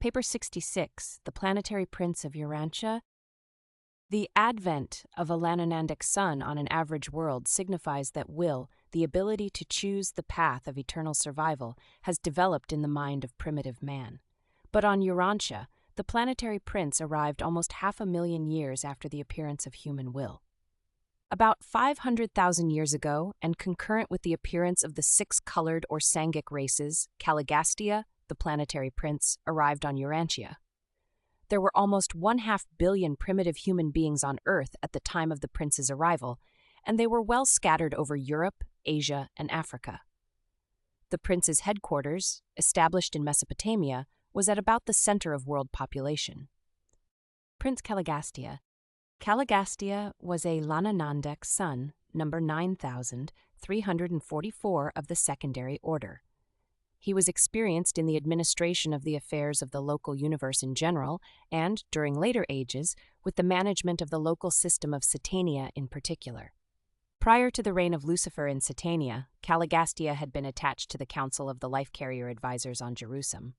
Paper 66, The Planetary Prince of Urantia. The advent of a Lanonandek Son on an average world signifies that will, the ability to choose the path of eternal survival, has developed in the mind of primitive man. But on Urantia, the planetary prince arrived almost 500,000 years after the appearance of human will. About 500,000 years ago, and concurrent with the appearance of the six-colored or Sangic races, Caligastia, the planetary prince, arrived on Urantia. There were almost 1/2 billion primitive human beings on Earth at the time of the prince's arrival, and they were well scattered over Europe, Asia, and Africa. The prince's headquarters, established in Mesopotamia, was at about the center of world population. Prince Caligastia. Caligastia was a Lanonandek Son, number 9344 of the secondary order. He was experienced in the administration of the affairs of the local universe in general, and, during later ages, with the management of the local system of Satania in particular. Prior to the reign of Lucifer in Satania, Caligastia had been attached to the Council of the Life Carrier Advisors on Jerusalem.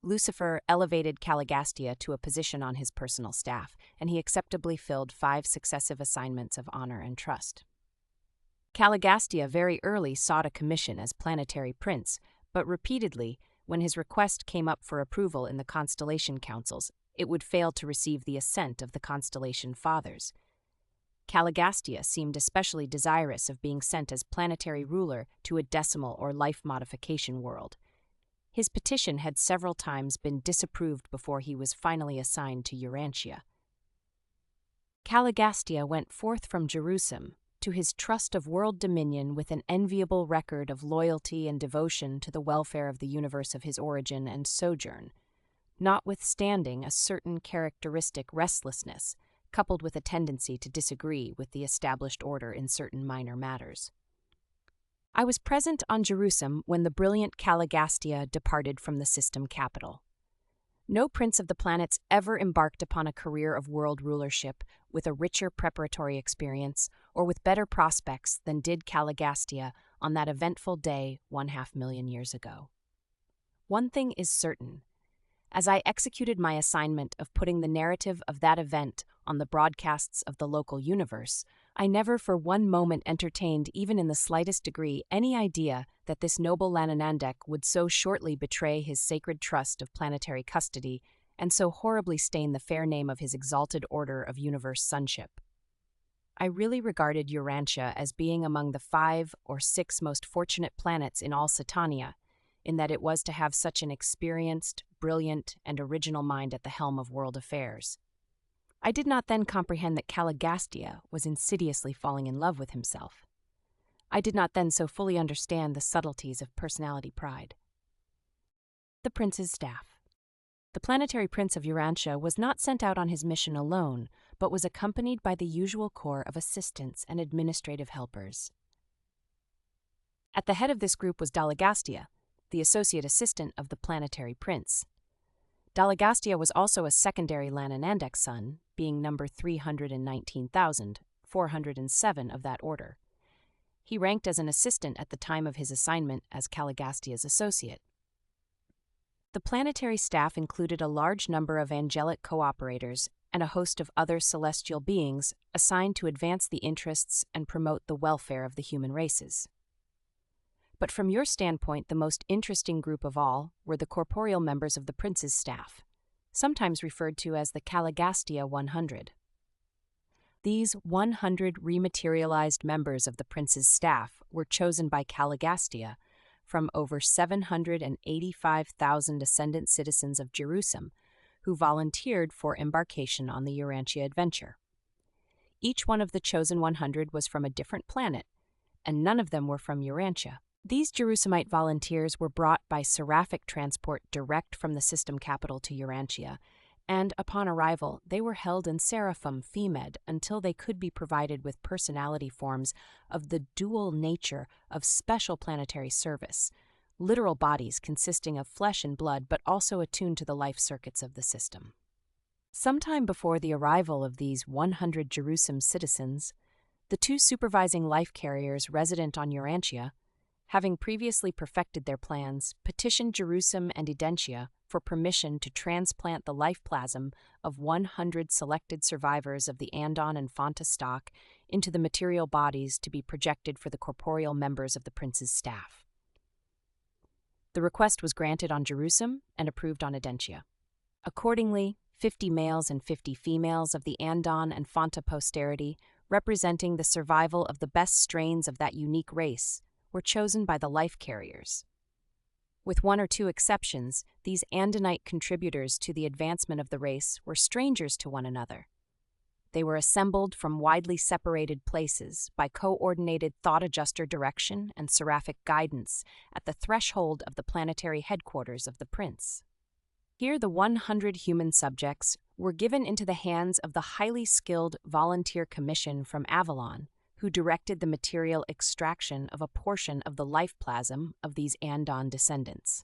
Lucifer elevated Caligastia to a position on his personal staff, and he acceptably filled 5 successive assignments of honor and trust. Caligastia very early sought a commission as planetary prince, but repeatedly, when his request came up for approval in the constellation councils, it would fail to receive the assent of the constellation fathers. Caligastia seemed especially desirous of being sent as planetary ruler to a decimal or life modification world. His petition had several times been disapproved before he was finally assigned to Urantia. Caligastia went forth from Jerusalem to his trust of world dominion with an enviable record of loyalty and devotion to the welfare of the universe of his origin and sojourn, notwithstanding a certain characteristic restlessness, coupled with a tendency to disagree with the established order in certain minor matters. I was present on Jerusalem when the brilliant Caligastia departed from the system capital. No prince of the planets ever embarked upon a career of world rulership with a richer preparatory experience or with better prospects than did Caligastia on that eventful day 1/2 million years ago. One thing is certain. As I executed my assignment of putting the narrative of that event on the broadcasts of the local universe, I never for one moment entertained, even in the slightest degree, any idea that this noble Lanonandek would so shortly betray his sacred trust of planetary custody and so horribly stain the fair name of his exalted order of universe sonship. I really regarded Urantia as being among the 5 or 6 most fortunate planets in all Satania, in that it was to have such an experienced, brilliant, and original mind at the helm of world affairs. I did not then comprehend that Caligastia was insidiously falling in love with himself. I did not then so fully understand the subtleties of personality pride. The prince's staff. The planetary prince of Urantia was not sent out on his mission alone, but was accompanied by the usual corps of assistants and administrative helpers. At the head of this group was Dalagastia, the associate assistant of the planetary prince. Dalagastia was also a secondary Lanonandek Son, being number 319,407 of that order. He ranked as an assistant at the time of his assignment as Caligastia's associate. The planetary staff included a large number of angelic cooperators and a host of other celestial beings assigned to advance the interests and promote the welfare of the human races. But from your standpoint, the most interesting group of all were the corporeal members of the prince's staff, sometimes referred to as the Caligastia 100. These 100 rematerialized members of the prince's staff were chosen by Caligastia from over 785,000 ascendant citizens of Jerusalem who volunteered for embarkation on the Urantia adventure. Each one of the chosen 100 was from a different planet, and none of them were from Urantia. These Jerusalemite volunteers were brought by seraphic transport direct from the system capital to Urantia, and upon arrival they were held in seraphim femed until they could be provided with personality forms of the dual nature of special planetary service, literal bodies consisting of flesh and blood but also attuned to the life circuits of the system. Sometime before the arrival of these 100 Jerusalem citizens, the 2 supervising life carriers resident on Urantia having previously perfected their plans, petitioned Jerusalem and Urantia for permission to transplant the life plasm of 100 selected survivors of the Andon and Fonta stock into the material bodies to be projected for the corporeal members of the prince's staff. The request was granted on Jerusalem and approved on Urantia. Accordingly, 50 males and 50 females of the Andon and Fonta posterity, representing the survival of the best strains of that unique race, were chosen by the life carriers. With one or two exceptions, these Andonite contributors to the advancement of the race were strangers to one another. They were assembled from widely separated places by coordinated thought adjuster direction and seraphic guidance at the threshold of the planetary headquarters of the prince. Here the 100 human subjects were given into the hands of the highly skilled volunteer commission from Avalon, who directed the material extraction of a portion of the life plasm of these Andon descendants.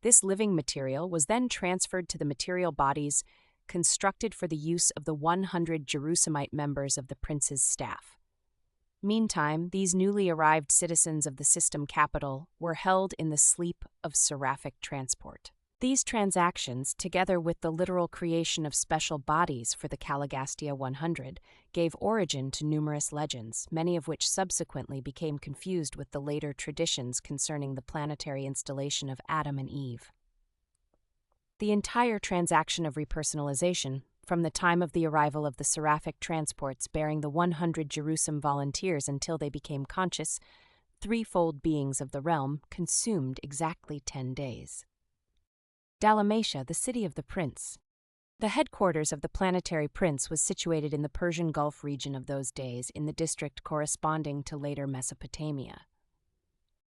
This living material was then transferred to the material bodies constructed for the use of the 100 Jerusalemite members of the prince's staff. Meantime, these newly arrived citizens of the system capital were held in the sleep of seraphic transport. These transactions, together with the literal creation of special bodies for the Caligastia 100, gave origin to numerous legends, many of which subsequently became confused with the later traditions concerning the planetary installation of Adam and Eve. The entire transaction of repersonalization, from the time of the arrival of the seraphic transports bearing the 100 Jerusalem volunteers until they became conscious, threefold beings of the realm, consumed exactly 10 days. Dalamatia, the city of the prince. The headquarters of the planetary prince was situated in the Persian Gulf region of those days in the district corresponding to later Mesopotamia.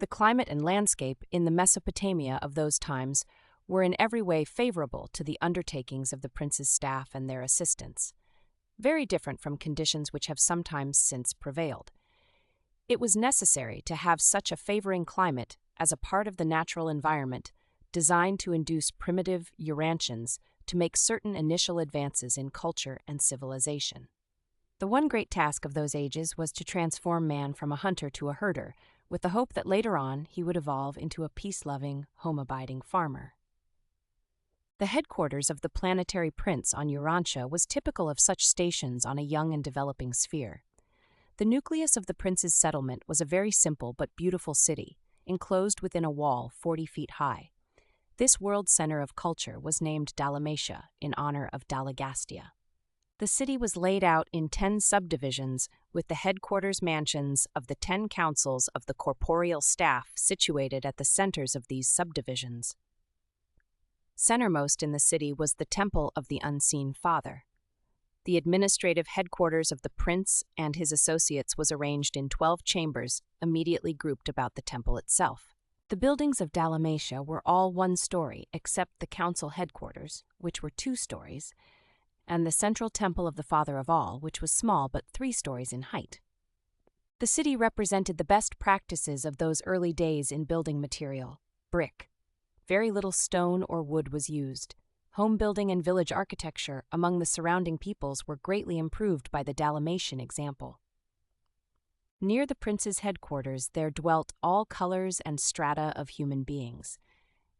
The climate and landscape in the Mesopotamia of those times were in every way favorable to the undertakings of the prince's staff and their assistants, very different from conditions which have sometimes since prevailed. It was necessary to have such a favoring climate as a part of the natural environment designed to induce primitive Urantians to make certain initial advances in culture and civilization. The one great task of those ages was to transform man from a hunter to a herder, with the hope that later on he would evolve into a peace-loving, home-abiding farmer. The headquarters of the planetary prince on Urantia was typical of such stations on a young and developing sphere. The nucleus of the prince's settlement was a very simple but beautiful city, enclosed within a wall 40 feet high. This world center of culture was named Dalamatia in honor of Caligastia. The city was laid out in 10 subdivisions with the headquarters mansions of the 10 councils of the corporeal staff situated at the centers of these subdivisions. Centermost in the city was the Temple of the Unseen Father. The administrative headquarters of the prince and his associates was arranged in 12 chambers immediately grouped about the temple itself. The buildings of Dalamatia were all 1 story except the council headquarters, which were 2 stories, and the central temple of the Father of All, which was small but 3 stories in height. The city represented the best practices of those early days in building material, brick. Very little stone or wood was used. Home building and village architecture among the surrounding peoples were greatly improved by the Dalamatian example. Near the prince's headquarters there dwelt all colors and strata of human beings,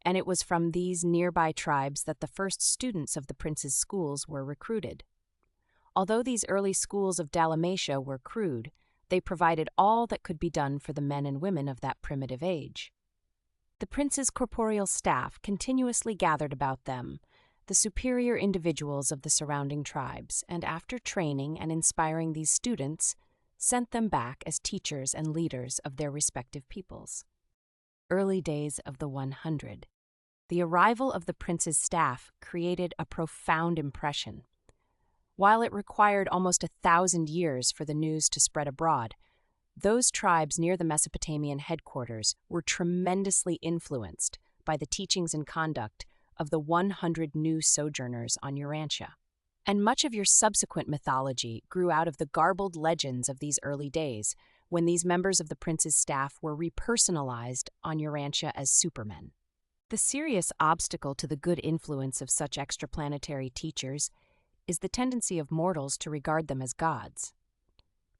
and it was from these nearby tribes that the first students of the prince's schools were recruited. Although these early schools of Dalamatia were crude, they provided all that could be done for the men and women of that primitive age. The prince's corporeal staff continuously gathered about them, the superior individuals of the surrounding tribes, and after training and inspiring these students, sent them back as teachers and leaders of their respective peoples. Early days of the 100. The arrival of the prince's staff created a profound impression. While it required almost 1,000 years for the news to spread abroad, those tribes near the Mesopotamian headquarters were tremendously influenced by the teachings and conduct of the 100 new sojourners on Urantia. And much of your subsequent mythology grew out of the garbled legends of these early days, when these members of the prince's staff were repersonalized on Urantia as supermen. The serious obstacle to the good influence of such extraplanetary teachers is the tendency of mortals to regard them as gods.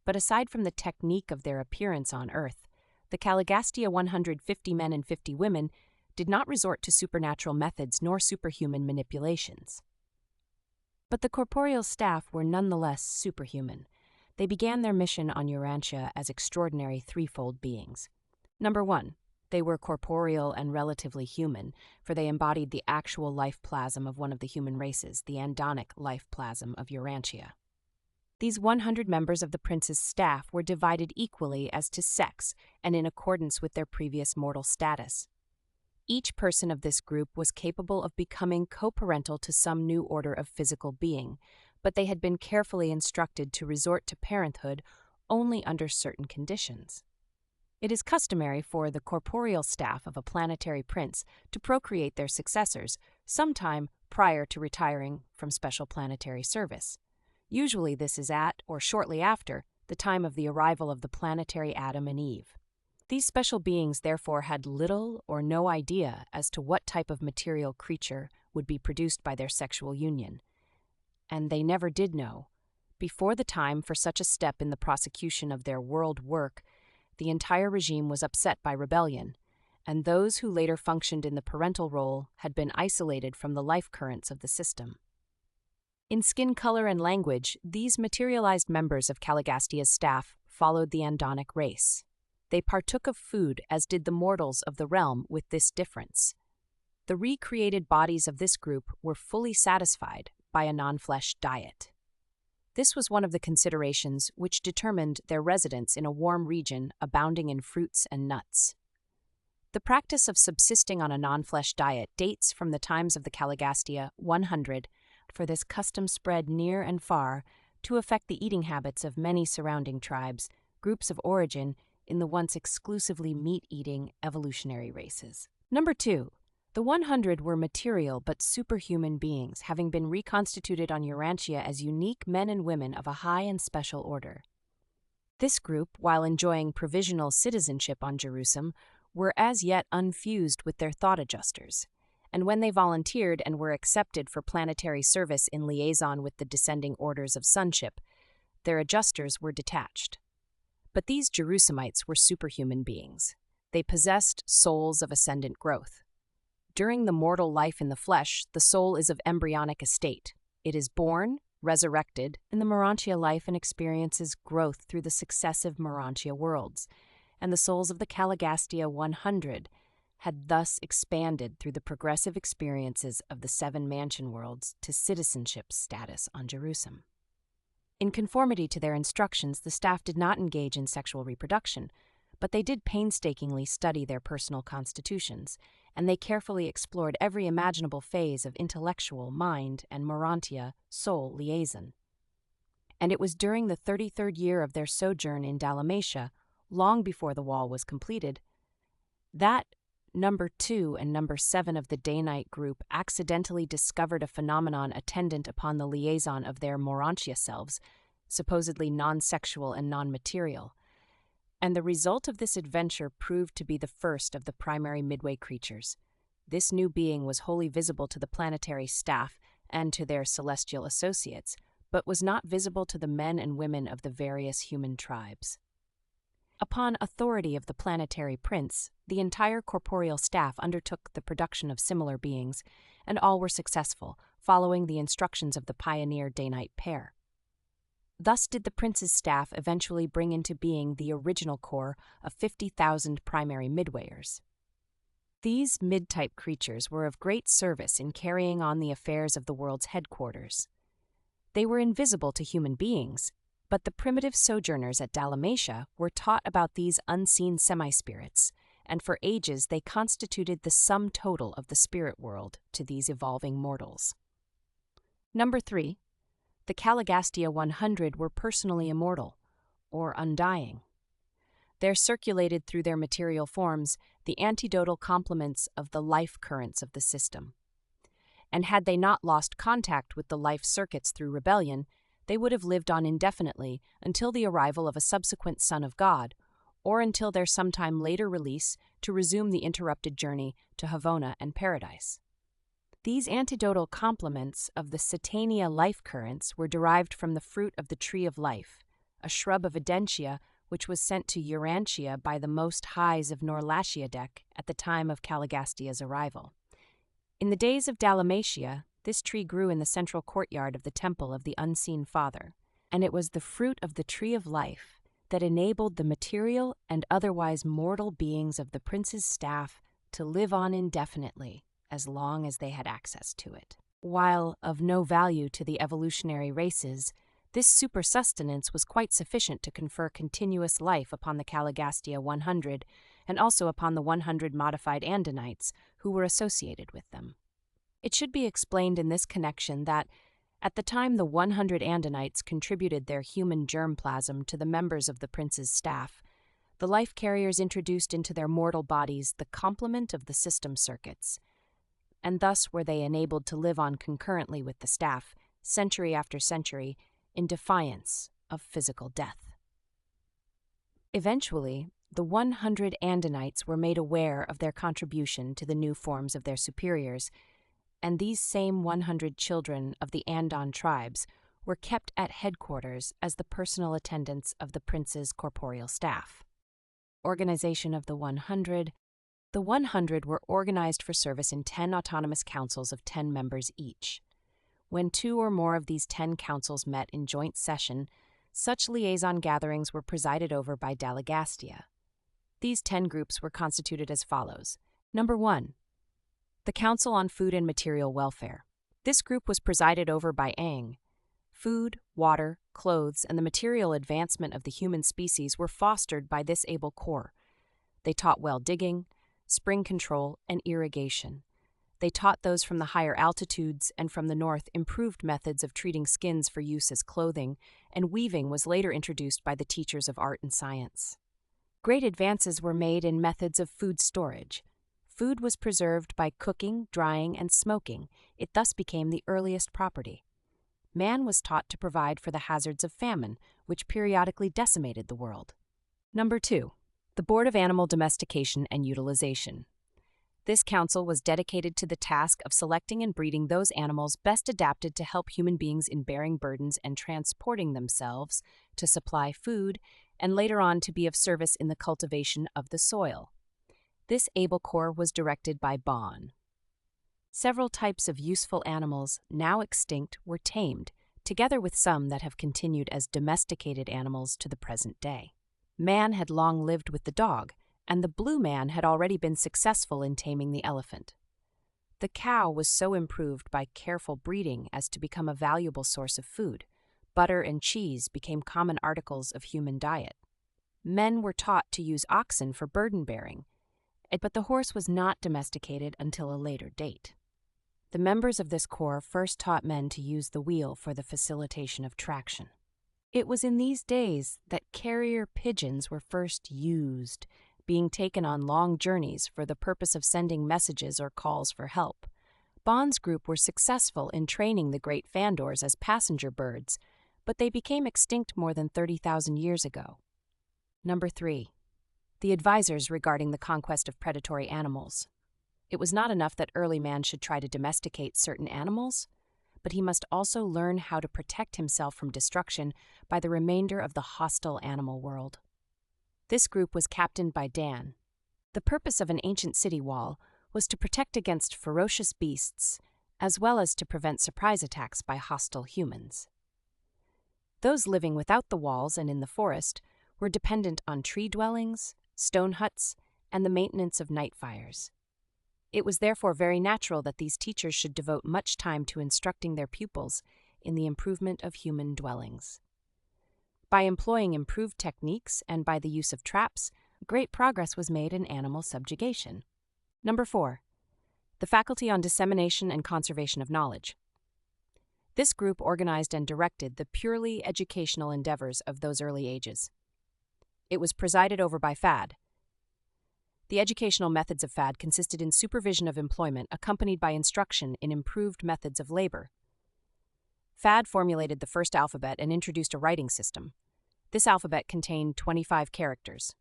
But aside from the technique of their appearance on Earth, the Caligastia 150 men and 50 women did not resort to supernatural methods nor superhuman manipulations. But the corporeal staff were nonetheless superhuman. They began their mission on Urantia as extraordinary threefold beings. Number 1, they were corporeal and relatively human, for they embodied the actual life plasm of one of the human races, the andonic life plasm of Urantia. These 100 members of the prince's staff were divided equally as to sex and in accordance with their previous mortal status. Each person of this group was capable of becoming co-parental to some new order of physical being, but they had been carefully instructed to resort to parenthood only under certain conditions. It is customary for the corporeal staff of a planetary prince to procreate their successors sometime prior to retiring from special planetary service. Usually this is at, or shortly after, the time of the arrival of the planetary Adam and Eve. These special beings therefore had little or no idea as to what type of material creature would be produced by their sexual union. And they never did know. Before the time for such a step in the prosecution of their world work, the entire regime was upset by rebellion, and those who later functioned in the parental role had been isolated from the life currents of the system. In skin color and language, these materialized members of Caligastia's staff followed the andonic race. They partook of food as did the mortals of the realm, with this difference. The recreated bodies of this group were fully satisfied by a non-flesh diet. This was one of the considerations which determined their residence in a warm region abounding in fruits and nuts. The practice of subsisting on a non-flesh diet dates from the times of the Caligastia 100, for this custom spread near and far to affect the eating habits of many surrounding tribes, groups of origin in the once exclusively meat-eating evolutionary races. Number 2. The 100 were material but superhuman beings, having been reconstituted on Urantia as unique men and women of a high and special order. This group, while enjoying provisional citizenship on Jerusalem, were as yet unfused with their thought adjusters, and when they volunteered and were accepted for planetary service in liaison with the descending orders of sonship, their adjusters were detached. But these Jerusalemites were superhuman beings. They possessed souls of ascendant growth. During the mortal life in the flesh, the soul is of embryonic estate. It is born, resurrected, in the Urantia life and experiences growth through the successive Urantia worlds, and the souls of the Caligastia 100 had thus expanded through the progressive experiences of the 7 mansion worlds to citizenship status on Jerusalem. In conformity to their instructions, the staff did not engage in sexual reproduction, but they did painstakingly study their personal constitutions, and they carefully explored every imaginable phase of intellectual, mind, and Urantia soul liaison. And it was during the 33rd year of their sojourn in Dalamatia, long before the wall was completed, that number 2 and number 7 of the day-night group accidentally discovered a phenomenon attendant upon the liaison of their Urantia selves, supposedly non-sexual and non-material. And the result of this adventure proved to be the first of the primary midway creatures. This new being was wholly visible to the planetary staff and to their celestial associates, but was not visible to the men and women of the various human tribes. Upon authority of the planetary prince, the entire corporeal staff undertook the production of similar beings, and all were successful, following the instructions of the pioneer day-night pair. Thus did the prince's staff eventually bring into being the original core of 50,000 primary midwayers. These mid-type creatures were of great service in carrying on the affairs of the world's headquarters. They were invisible to human beings, but the primitive sojourners at Dalamatia were taught about these unseen semi-spirits, and for ages they constituted the sum total of the spirit world to these evolving mortals. Number 3. The Caligastia 100 were personally immortal, or undying. There circulated through their material forms the antidotal complements of the life currents of the system. And had they not lost contact with the life circuits through rebellion, they would have lived on indefinitely until the arrival of a subsequent Son of God, or until their sometime later release to resume the interrupted journey to Havona and Paradise. These antidotal complements of the Satania life currents were derived from the fruit of the tree of life, a shrub of Urantia which was sent to Urantia by the Most Highs of Norlashiadek at the time of Caligastia's arrival. In the days of Dalamatia, this tree grew in the central courtyard of the Temple of the Unseen Father, and it was the fruit of the Tree of Life that enabled the material and otherwise mortal beings of the prince's staff to live on indefinitely as long as they had access to it. While of no value to the evolutionary races, this supersustenance was quite sufficient to confer continuous life upon the Caligastia 100 and also upon the 100 modified Andinites who were associated with them. It should be explained in this connection that, at the time the 100 Andinites contributed their human germplasm to the members of the prince's staff, the life carriers introduced into their mortal bodies the complement of the system circuits, and thus were they enabled to live on concurrently with the staff, century after century, in defiance of physical death. Eventually, the 100 Andinites were made aware of their contribution to the new forms of their superiors, and these same 100 children of the Andon tribes were kept at headquarters as the personal attendants of the prince's corporeal staff. Organization of the 100. The 100 were organized for service in 10 autonomous councils of 10 members each. When 2 or more of these 10 councils met in joint session, such liaison gatherings were presided over by Caligastia. These 10 groups were constituted as follows. Number 1. The Council on Food and Material Welfare. This group was presided over by Aang. Food, water, clothes, and the material advancement of the human species were fostered by this able corps. They taught well digging, spring control, and irrigation. They taught those from the higher altitudes and from the north improved methods of treating skins for use as clothing, and weaving was later introduced by the teachers of art and science. Great advances were made in methods of food storage. Food was preserved by cooking, drying, and smoking. It thus became the earliest property. Man was taught to provide for the hazards of famine, which periodically decimated the world. Number 2. The Board of Animal Domestication and Utilization. This council was dedicated to the task of selecting and breeding those animals best adapted to help human beings in bearing burdens and transporting themselves, to supply food, and later on to be of service in the cultivation of the soil. This able corps was directed by Bon. Several types of useful animals, now extinct, were tamed, together with some that have continued as domesticated animals to the present day. Man had long lived with the dog, and the blue man had already been successful in taming the elephant. The cow was so improved by careful breeding as to become a valuable source of food. Butter and cheese became common articles of human diet. Men were taught to use oxen for burden-bearing, but the horse was not domesticated until a later date. The members of this corps first taught men to use the wheel for the facilitation of traction. It was in these days that carrier pigeons were first used, being taken on long journeys for the purpose of sending messages or calls for help. Bond's group were successful in training the great fandors as passenger birds, but they became extinct more than 30,000 years ago. Number 3. The advisors regarding the conquest of predatory animals. It was not enough that early man should try to domesticate certain animals, but he must also learn how to protect himself from destruction by the remainder of the hostile animal world. This group was captained by Dan. The purpose of an ancient city wall was to protect against ferocious beasts, as well as to prevent surprise attacks by hostile humans. Those living without the walls and in the forest were dependent on tree dwellings, stone huts, and the maintenance of night fires. It was therefore very natural that these teachers should devote much time to instructing their pupils in the improvement of human dwellings. By employing improved techniques and by the use of traps, great progress was made in animal subjugation. Number 4. The Faculty on Dissemination and Conservation of Knowledge. This group organized and directed the purely educational endeavors of those early ages. It was presided over by Fad. The educational methods of Fad consisted in supervision of employment accompanied by instruction in improved methods of labor. Fad formulated the first alphabet and introduced a writing system. This alphabet contained 25 characters.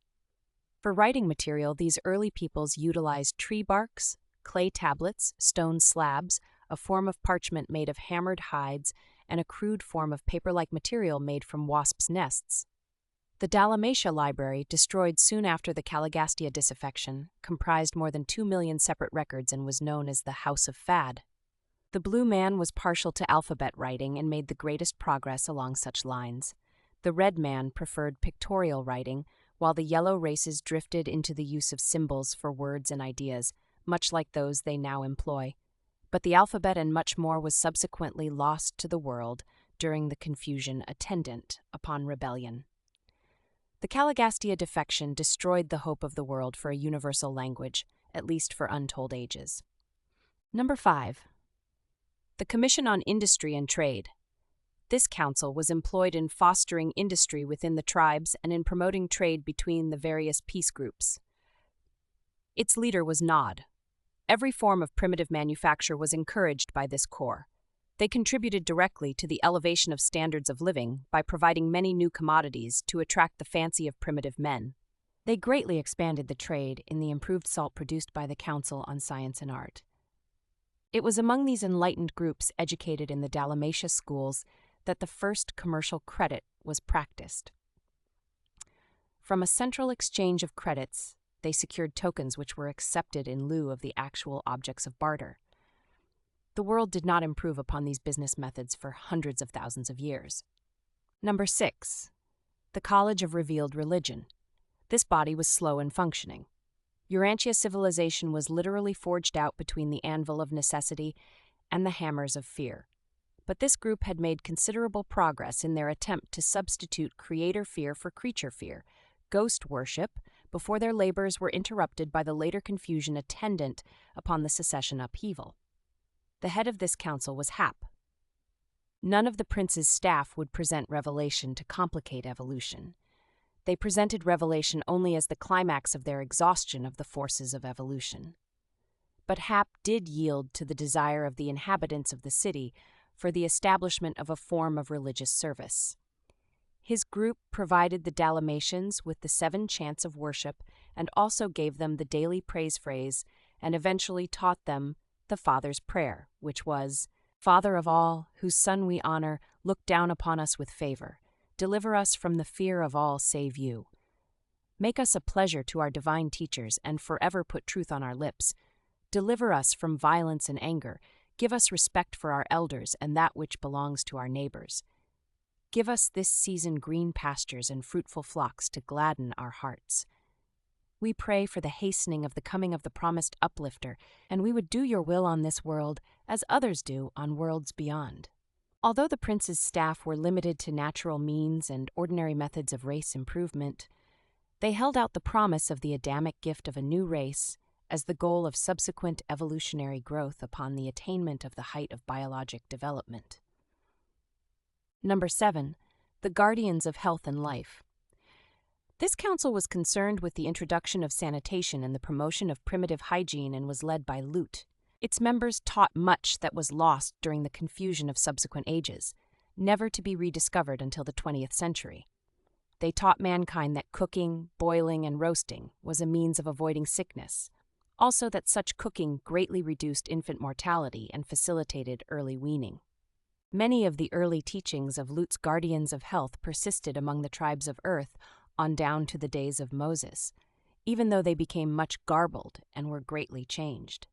For writing material, these early peoples utilized tree barks, clay tablets, stone slabs, a form of parchment made of hammered hides, and a crude form of paper-like material made from wasps' nests. The Dalamatia library, destroyed soon after the Caligastia disaffection, comprised more than 2 million separate records and was known as the House of Fad. The blue man was partial to alphabet writing and made the greatest progress along such lines. The red man preferred pictorial writing, while the yellow races drifted into the use of symbols for words and ideas, much like those they now employ. But the alphabet and much more was subsequently lost to the world during the confusion attendant upon rebellion. The Caligastia defection destroyed the hope of the world for a universal language, at least for untold ages. Number 5. The Commission on Industry and Trade. This council was employed in fostering industry within the tribes and in promoting trade between the various peace groups. Its leader was Nod. Every form of primitive manufacture was encouraged by this corps. They contributed directly to the elevation of standards of living by providing many new commodities to attract the fancy of primitive men. They greatly expanded the trade in the improved salt produced by the Council on Science and Art. It was among these enlightened groups educated in the Dalamatia schools that the first commercial credit was practiced. From a central exchange of credits, they secured tokens which were accepted in lieu of the actual objects of barter. The world did not improve upon these business methods for hundreds of thousands of years. Number 6. The College of Revealed Religion. This body was slow in functioning. Urantia civilization was literally forged out between the anvil of necessity and the hammers of fear. But this group had made considerable progress in their attempt to substitute creator fear for creature fear, ghost worship, before their labors were interrupted by the later confusion attendant upon the secession upheaval. The head of this council was Hap. None of the prince's staff would present revelation to complicate evolution. They presented revelation only as the climax of their exhaustion of the forces of evolution. But Hap did yield to the desire of the inhabitants of the city for the establishment of a form of religious service. His group provided the Dalamatians with the 7 chants of worship and also gave them the daily praise phrase and eventually taught them the Father's Prayer, which was, "Father of all, whose Son we honor, look down upon us with favor. Deliver us from the fear of all save you. Make us a pleasure to our divine teachers and forever put truth on our lips. Deliver us from violence and anger. Give us respect for our elders and that which belongs to our neighbors. Give us this season green pastures and fruitful flocks to gladden our hearts. We pray for the hastening of the coming of the promised uplifter, and we would do your will on this world as others do on worlds beyond." Although the prince's staff were limited to natural means and ordinary methods of race improvement, they held out the promise of the Adamic gift of a new race as the goal of subsequent evolutionary growth upon the attainment of the height of biologic development. Number 7. The Guardians of Health and Life. This council was concerned with the introduction of sanitation and the promotion of primitive hygiene and was led by Lut. Its members taught much that was lost during the confusion of subsequent ages, never to be rediscovered until the 20th century. They taught mankind that cooking, boiling, and roasting was a means of avoiding sickness, also that such cooking greatly reduced infant mortality and facilitated early weaning. Many of the early teachings of Lut's Guardians of Health persisted among the tribes of Earth on down to the days of Moses, even though they became much garbled and were greatly changed.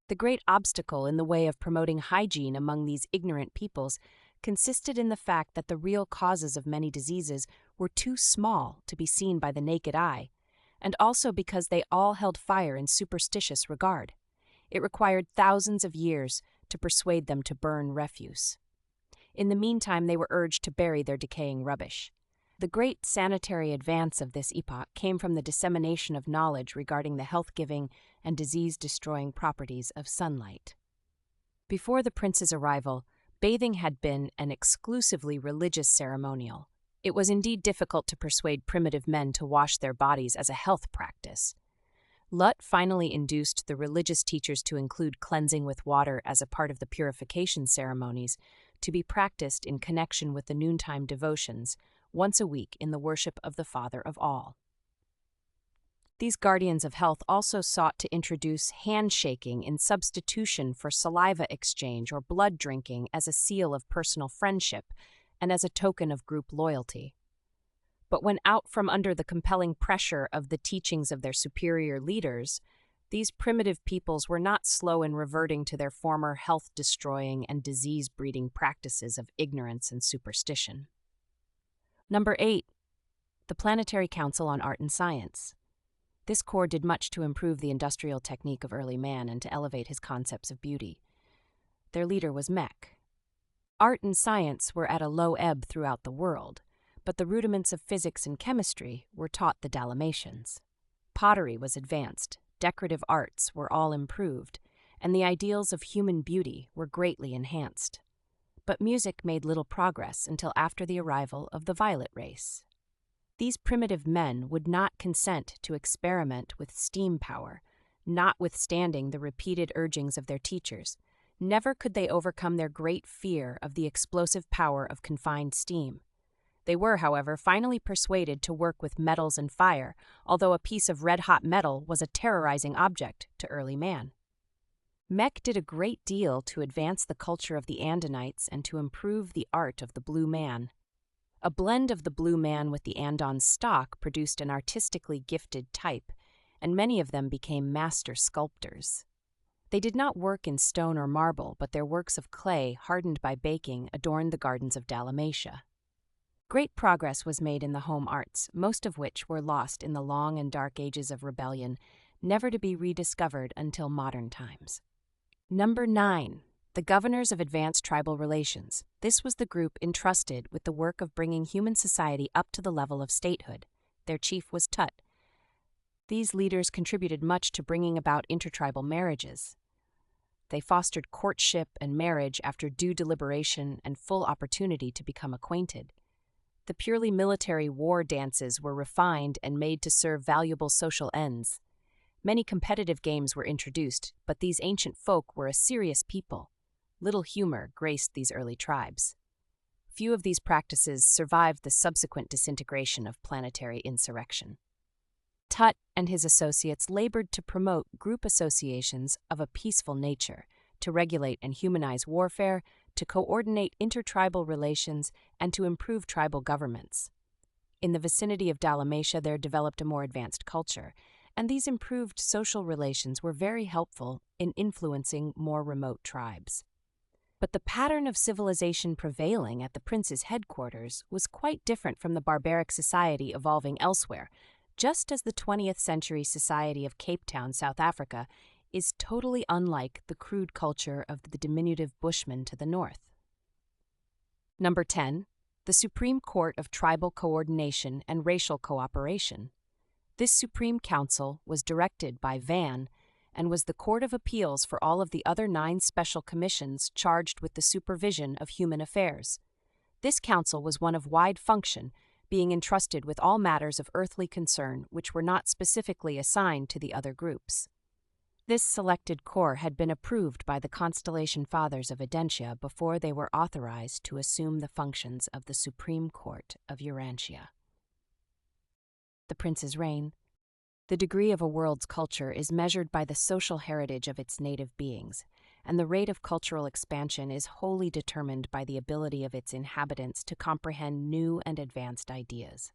The great obstacle in the way of promoting hygiene among these ignorant peoples consisted in the fact that the real causes of many diseases were too small to be seen by the naked eye, and also because they all held fire in superstitious regard. It required thousands of years to persuade them to burn refuse. In the meantime, they were urged to bury their decaying rubbish. The great sanitary advance of this epoch came from the dissemination of knowledge regarding the health-giving and disease-destroying properties of sunlight. Before the prince's arrival, bathing had been an exclusively religious ceremonial. It was indeed difficult to persuade primitive men to wash their bodies as a health practice. Lut finally induced the religious teachers to include cleansing with water as a part of the purification ceremonies to be practiced in connection with the noontime devotions once a week in the worship of the Father of all. These guardians of health also sought to introduce handshaking in substitution for saliva exchange or blood drinking as a seal of personal friendship and as a token of group loyalty. But when out from under the compelling pressure of the teachings of their superior leaders, these primitive peoples were not slow in reverting to their former health-destroying and disease-breeding practices of ignorance and superstition. Number 8. The Planetary Council on Art and Science. This corps did much to improve the industrial technique of early man and to elevate his concepts of beauty. Their leader was Mech. Art and science were at a low ebb throughout the world, but the rudiments of physics and chemistry were taught the Dalamatians. Pottery was advanced, decorative arts were all improved, and the ideals of human beauty were greatly enhanced. But music made little progress until after the arrival of the violet race. These primitive men would not consent to experiment with steam power, notwithstanding the repeated urgings of their teachers. Never could they overcome their great fear of the explosive power of confined steam. They were, however, finally persuaded to work with metals and fire, although a piece of red-hot metal was a terrorizing object to early man. Mech did a great deal to advance the culture of the Andonites and to improve the art of the blue man. A blend of the blue man with the Andon stock produced an artistically gifted type, and many of them became master sculptors. They did not work in stone or marble, but their works of clay, hardened by baking, adorned the gardens of Dalamatia. Great progress was made in the home arts, most of which were lost in the long and dark ages of rebellion, never to be rediscovered until modern times. Number 9. The Governors of Advanced Tribal Relations. This was the group entrusted with the work of bringing human society up to the level of statehood. Their chief was Tut. These leaders contributed much to bringing about intertribal marriages. They fostered courtship and marriage after due deliberation and full opportunity to become acquainted. The purely military war dances were refined and made to serve valuable social ends. Many competitive games were introduced, but these ancient folk were a serious people. Little humor graced these early tribes. Few of these practices survived the subsequent disintegration of planetary insurrection. Tut and his associates labored to promote group associations of a peaceful nature, to regulate and humanize warfare, to coordinate intertribal relations, and to improve tribal governments. In the vicinity of Dalamatia there developed a more advanced culture, and these improved social relations were very helpful in influencing more remote tribes. But the pattern of civilization prevailing at the prince's headquarters was quite different from the barbaric society evolving elsewhere, just as the 20th century society of Cape Town, South Africa, is totally unlike the crude culture of the diminutive Bushmen to the north. Number 10. The Supreme Court of Tribal Coordination and Racial Cooperation. This Supreme Council was directed by Van and was the court of appeals for all of the other 9 special commissions charged with the supervision of human affairs. This council was one of wide function, being entrusted with all matters of earthly concern which were not specifically assigned to the other groups. This selected corps had been approved by the Constellation Fathers of Edentia before they were authorized to assume the functions of the Supreme Court of Urantia. The Prince's reign. The degree of a world's culture is measured by the social heritage of its native beings, and the rate of cultural expansion is wholly determined by the ability of its inhabitants to comprehend new and advanced ideas.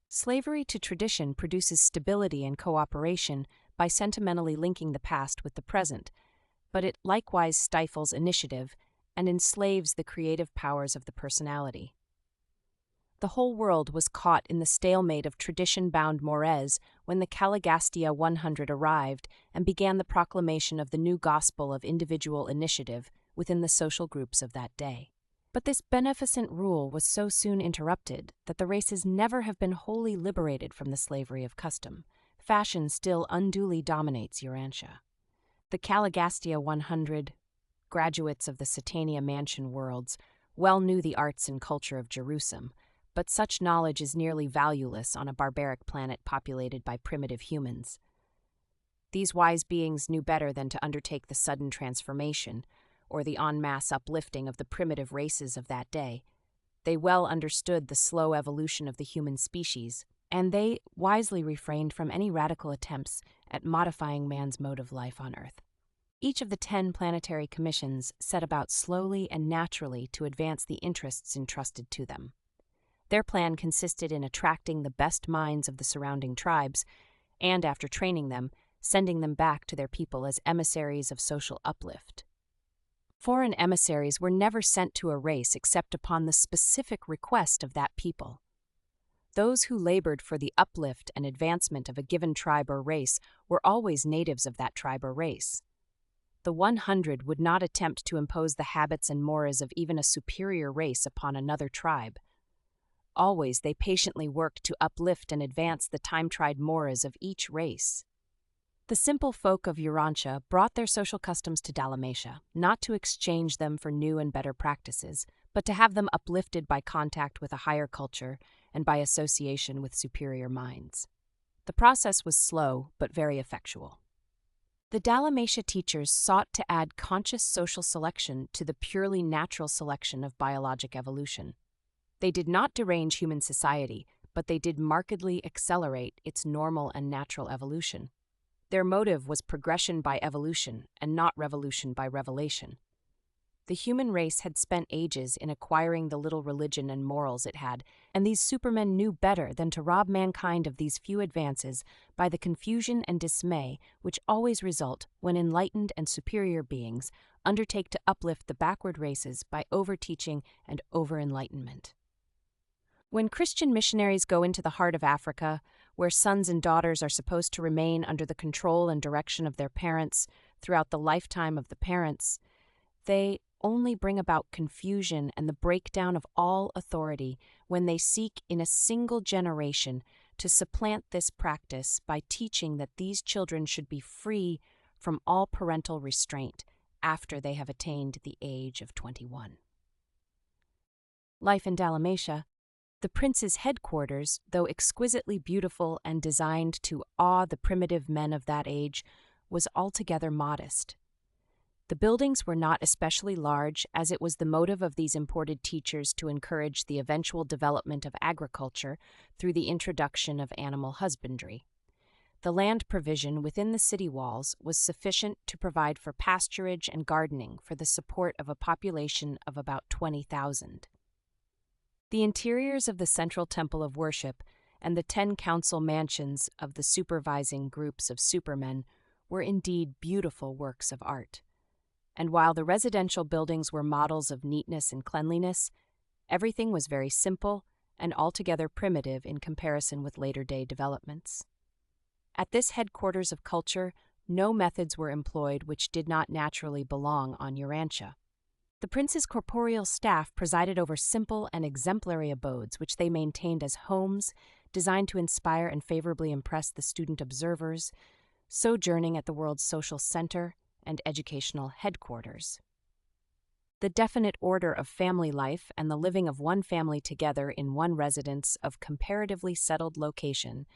Slavery to tradition produces stability and cooperation by sentimentally linking the past with the present, but it likewise stifles initiative and enslaves the creative powers of the personality. The whole world was caught in the stalemate of tradition-bound mores when the Caligastia 100 arrived and began the proclamation of the new gospel of individual initiative within the social groups of that day. But this beneficent rule was so soon interrupted that the races never have been wholly liberated from the slavery of custom. Fashion still unduly dominates Urantia. The Caligastia 100, graduates of the Satania Mansion worlds, well knew the arts and culture of Jerusalem, but such knowledge is nearly valueless on a barbaric planet populated by primitive humans. These wise beings knew better than to undertake the sudden transformation, or the en masse uplifting of the primitive races of that day. They well understood the slow evolution of the human species, and they wisely refrained from any radical attempts at modifying man's mode of life on Earth. Each of the 10 planetary commissions set about slowly and naturally to advance the interests entrusted to them. Their plan consisted in attracting the best minds of the surrounding tribes, and after training them, sending them back to their people as emissaries of social uplift. Foreign emissaries were never sent to a race except upon the specific request of that people. Those who labored for the uplift and advancement of a given tribe or race were always natives of that tribe or race. The 100 would not attempt to impose the habits and mores of even a superior race upon another tribe. Always they patiently worked to uplift and advance the time-tried mores of each race. The simple folk of Urantia brought their social customs to Dalamatia, not to exchange them for new and better practices, but to have them uplifted by contact with a higher culture and by association with superior minds. The process was slow but very effectual. The Dalamatia teachers sought to add conscious social selection to the purely natural selection of biologic evolution. They did not derange human society, but they did markedly accelerate its normal and natural evolution. Their motive was progression by evolution and not revolution by revelation. The human race had spent ages in acquiring the little religion and morals it had, and these supermen knew better than to rob mankind of these few advances by the confusion and dismay which always result when enlightened and superior beings undertake to uplift the backward races by over-teaching and over-enlightenment. When Christian missionaries go into the heart of Africa, where sons and daughters are supposed to remain under the control and direction of their parents throughout the lifetime of the parents, they only bring about confusion and the breakdown of all authority when they seek in a single generation to supplant this practice by teaching that these children should be free from all parental restraint after they have attained the age of 21. Life in Dalamatia. The prince's headquarters, though exquisitely beautiful and designed to awe the primitive men of that age, was altogether modest. The buildings were not especially large, as it was the motive of these imported teachers to encourage the eventual development of agriculture through the introduction of animal husbandry. The land provision within the city walls was sufficient to provide for pasturage and gardening for the support of a population of about 20,000. The interiors of the central temple of worship and the 10 council mansions of the supervising groups of supermen were indeed beautiful works of art. And while the residential buildings were models of neatness and cleanliness, everything was very simple and altogether primitive in comparison with later-day developments. At this headquarters of culture, no methods were employed which did not naturally belong on Urantia. The prince's corporeal staff presided over simple and exemplary abodes which they maintained as homes designed to inspire and favorably impress the student observers, sojourning at the world's social center and educational headquarters. The definite order of family life and the living of one family together in one residence of comparatively settled location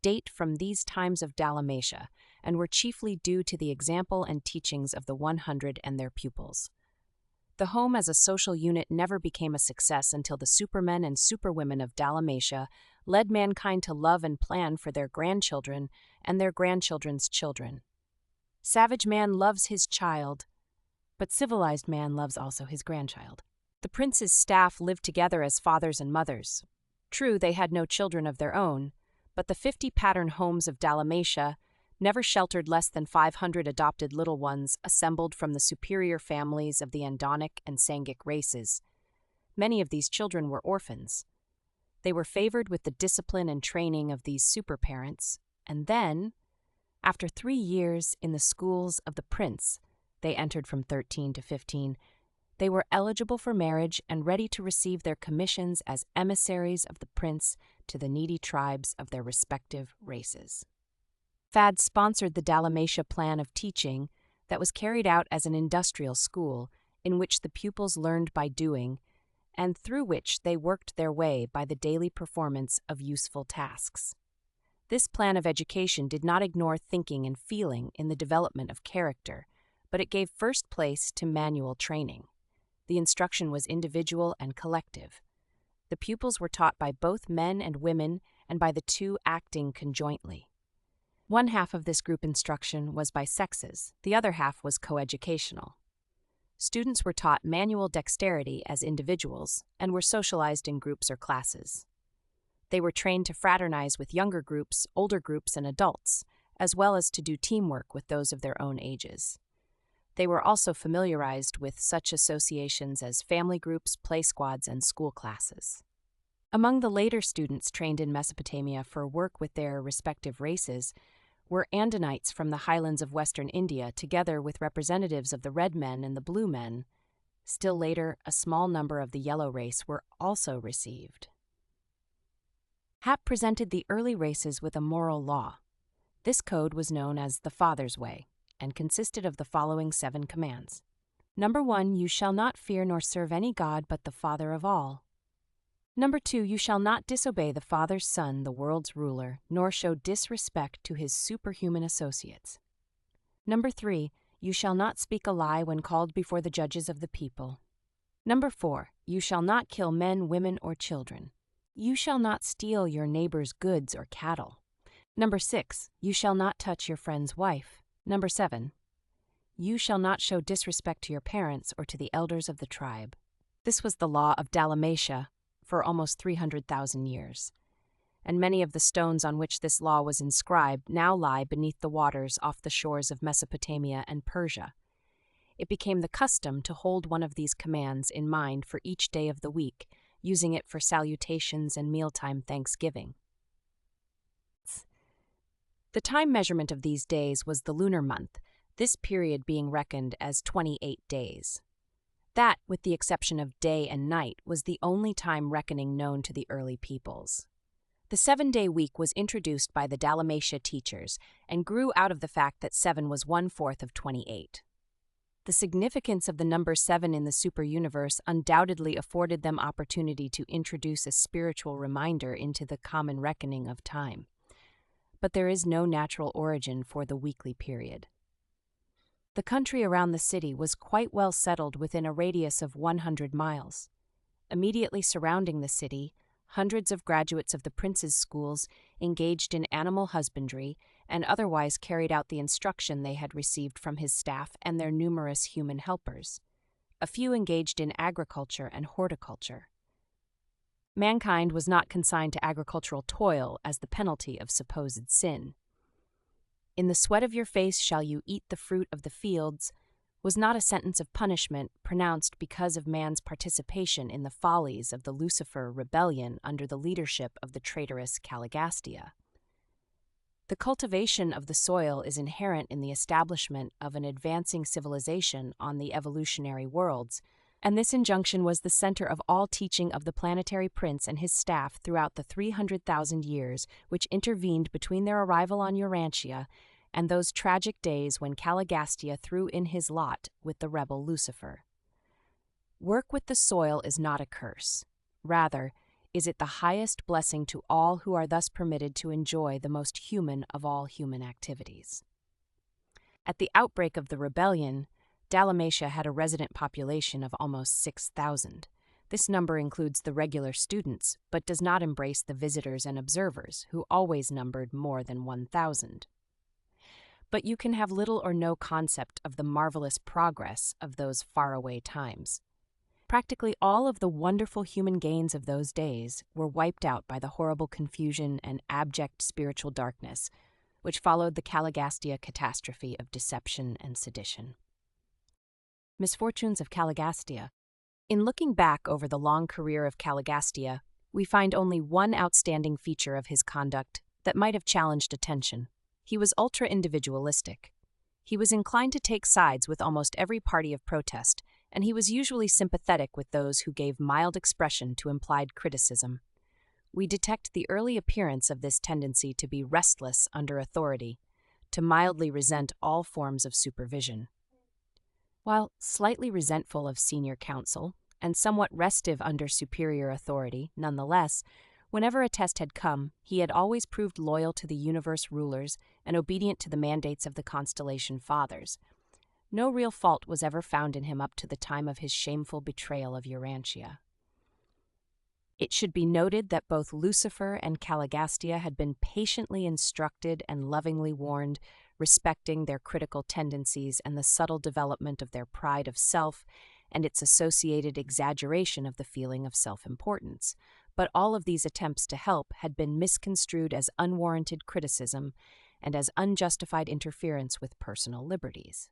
date from these times of Dalamatia and were chiefly due to the example and teachings of the 100 and their pupils. The home as a social unit never became a success until the supermen and superwomen of Dalamatia led mankind to love and plan for their grandchildren and their grandchildren's children. Savage man loves his child, but civilized man loves also his grandchild. The prince's staff lived together as fathers and mothers. True, they had no children of their own, but the 50 pattern homes of Dalamatia never sheltered less than 500 adopted little ones assembled from the superior families of the Andonic and Sangic races. Many of these children were orphans. They were favored with the discipline and training of these super-parents, and then, after 3 years in the schools of the prince, they entered from 13 to 15, they were eligible for marriage and ready to receive their commissions as emissaries of the prince to the needy tribes of their respective races. FAD sponsored the Dalamatia plan of teaching that was carried out as an industrial school in which the pupils learned by doing and through which they worked their way by the daily performance of useful tasks. This plan of education did not ignore thinking and feeling in the development of character, but it gave first place to manual training. The instruction was individual and collective. The pupils were taught by both men and women and by the two acting conjointly. One half of this group instruction was by sexes, the other half was coeducational. Students were taught manual dexterity as individuals and were socialized in groups or classes. They were trained to fraternize with younger groups, older groups, and adults, as well as to do teamwork with those of their own ages. They were also familiarized with such associations as family groups, play squads, and school classes. Among the later students trained in Mesopotamia for work with their respective races were Andinites from the highlands of western India, together with representatives of the red men and the blue men. Still later, a small number of the yellow race were also received. Hap presented the early races with a moral law. This code was known as the Father's Way and consisted of the following 7 commands. Number 1, you shall not fear nor serve any god but the Father of all. Number 2, you shall not disobey the Father's Son, the world's ruler, nor show disrespect to his superhuman associates. Number 3, you shall not speak a lie when called before the judges of the people. Number 4, you shall not kill men, women, or children. You shall not steal your neighbor's goods or cattle. Number 6, you shall not touch your friend's wife. Number 7, you shall not show disrespect to your parents or to the elders of the tribe. This was the law of Dalamatia for almost 300,000 years, and many of the stones on which this law was inscribed now lie beneath the waters off the shores of Mesopotamia and Persia. It became the custom to hold one of these commands in mind for each day of the week, using it for salutations and mealtime thanksgiving. The time measurement of these days was the lunar month, this period being reckoned as 28 days. That, with the exception of day and night, was the only time reckoning known to the early peoples. The 7-day week was introduced by the Dalamatia teachers and grew out of the fact that 7 was 1/4 of 28. The significance of the number 7 in the superuniverse undoubtedly afforded them opportunity to introduce a spiritual reminder into the common reckoning of time. But there is no natural origin for the weekly period. The country around the city was quite well settled within a radius of 100 miles. Immediately surrounding the city, hundreds of graduates of the prince's schools engaged in animal husbandry and otherwise carried out the instruction they had received from his staff and their numerous human helpers. A few engaged in agriculture and horticulture. Mankind was not consigned to agricultural toil as the penalty of supposed sin. "In the sweat of your face shall you eat the fruit of the fields," was not a sentence of punishment pronounced because of man's participation in the follies of the Lucifer rebellion under the leadership of the traitorous Caligastia. The cultivation of the soil is inherent in the establishment of an advancing civilization on the evolutionary worlds, and this injunction was the center of all teaching of the Planetary Prince and his staff throughout the 300,000 years which intervened between their arrival on Urantia and those tragic days when Caligastia threw in his lot with the rebel Lucifer. Work with the soil is not a curse. Rather, is it the highest blessing to all who are thus permitted to enjoy the most human of all human activities. At the outbreak of the rebellion, Dalamatia had a resident population of almost 6,000. This number includes the regular students, but does not embrace the visitors and observers, who always numbered more than 1,000. But you can have little or no concept of the marvelous progress of those faraway times. Practically all of the wonderful human gains of those days were wiped out by the horrible confusion and abject spiritual darkness, which followed the Caligastia catastrophe of deception and sedition. Misfortunes of Caligastia. In looking back over the long career of Caligastia, we find only one outstanding feature of his conduct that might have challenged attention. He was ultra-individualistic. He was inclined to take sides with almost every party of protest, and he was usually sympathetic with those who gave mild expression to implied criticism. We detect the early appearance of this tendency to be restless under authority, to mildly resent all forms of supervision. While slightly resentful of senior counsel, and somewhat restive under superior authority, nonetheless, whenever a test had come, he had always proved loyal to the universe rulers and obedient to the mandates of the constellation fathers. No real fault was ever found in him up to the time of his shameful betrayal of Urantia. It should be noted that both Lucifer and Caligastia had been patiently instructed and lovingly warned, respecting their critical tendencies and the subtle development of their pride of self and its associated exaggeration of the feeling of self-importance. But all of these attempts to help had been misconstrued as unwarranted criticism and as unjustified interference with personal liberties.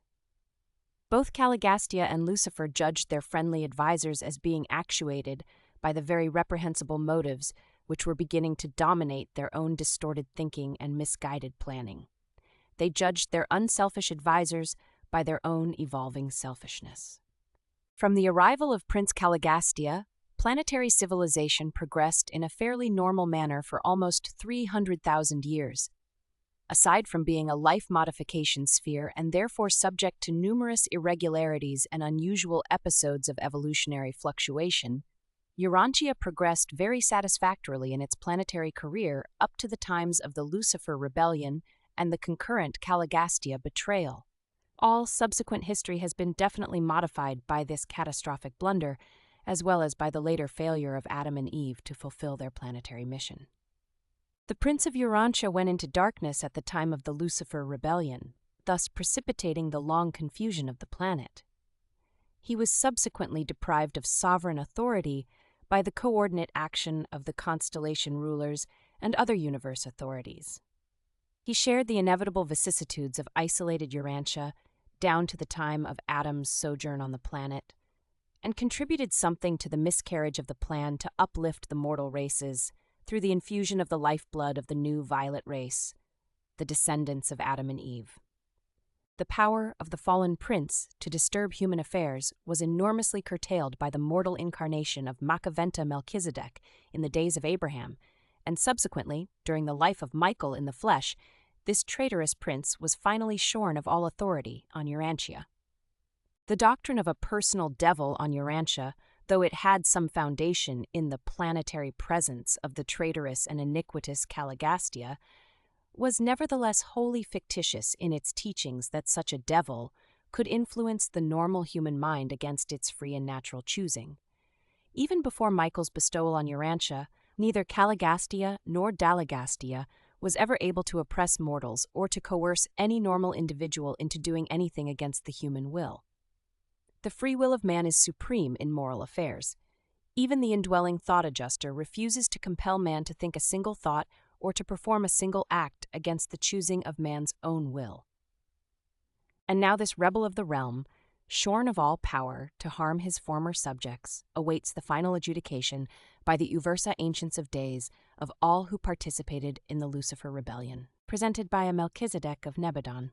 Both Caligastia and Lucifer judged their friendly advisors as being actuated by the very reprehensible motives which were beginning to dominate their own distorted thinking and misguided planning. They judged their unselfish advisors by their own evolving selfishness. From the arrival of Prince Caligastia, planetary civilization progressed in a fairly normal manner for almost 300,000 years. Aside from being a life modification sphere and therefore subject to numerous irregularities and unusual episodes of evolutionary fluctuation, Urantia progressed very satisfactorily in its planetary career up to the times of the Lucifer Rebellion and the concurrent Caligastia betrayal. All subsequent history has been definitely modified by this catastrophic blunder, as well as by the later failure of Adam and Eve to fulfill their planetary mission. The Prince of Urantia went into darkness at the time of the Lucifer Rebellion, thus precipitating the long confusion of the planet. He was subsequently deprived of sovereign authority by the coordinate action of the constellation rulers and other universe authorities. He shared the inevitable vicissitudes of isolated Urantia down to the time of Adam's sojourn on the planet, and contributed something to the miscarriage of the plan to uplift the mortal races through the infusion of the lifeblood of the new violet race, the descendants of Adam and Eve. The power of the fallen prince to disturb human affairs was enormously curtailed by the mortal incarnation of Macaventa Melchizedek in the days of Abraham, and subsequently, during the life of Michael in the flesh, this traitorous prince was finally shorn of all authority on Urantia. The doctrine of a personal devil on Urantia, though it had some foundation in the planetary presence of the traitorous and iniquitous Caligastia, was nevertheless wholly fictitious in its teachings that such a devil could influence the normal human mind against its free and natural choosing. Even before Michael's bestowal on Urantia, neither Caligastia nor Dalagastia was ever able to oppress mortals or to coerce any normal individual into doing anything against the human will. The free will of man is supreme in moral affairs. Even the indwelling thought adjuster refuses to compel man to think a single thought or to perform a single act against the choosing of man's own will. And now this rebel of the realm, shorn of all power to harm his former subjects, awaits the final adjudication by the Uversa Ancients of Days of all who participated in the Lucifer Rebellion, presented by a Melchizedek of Nebadon.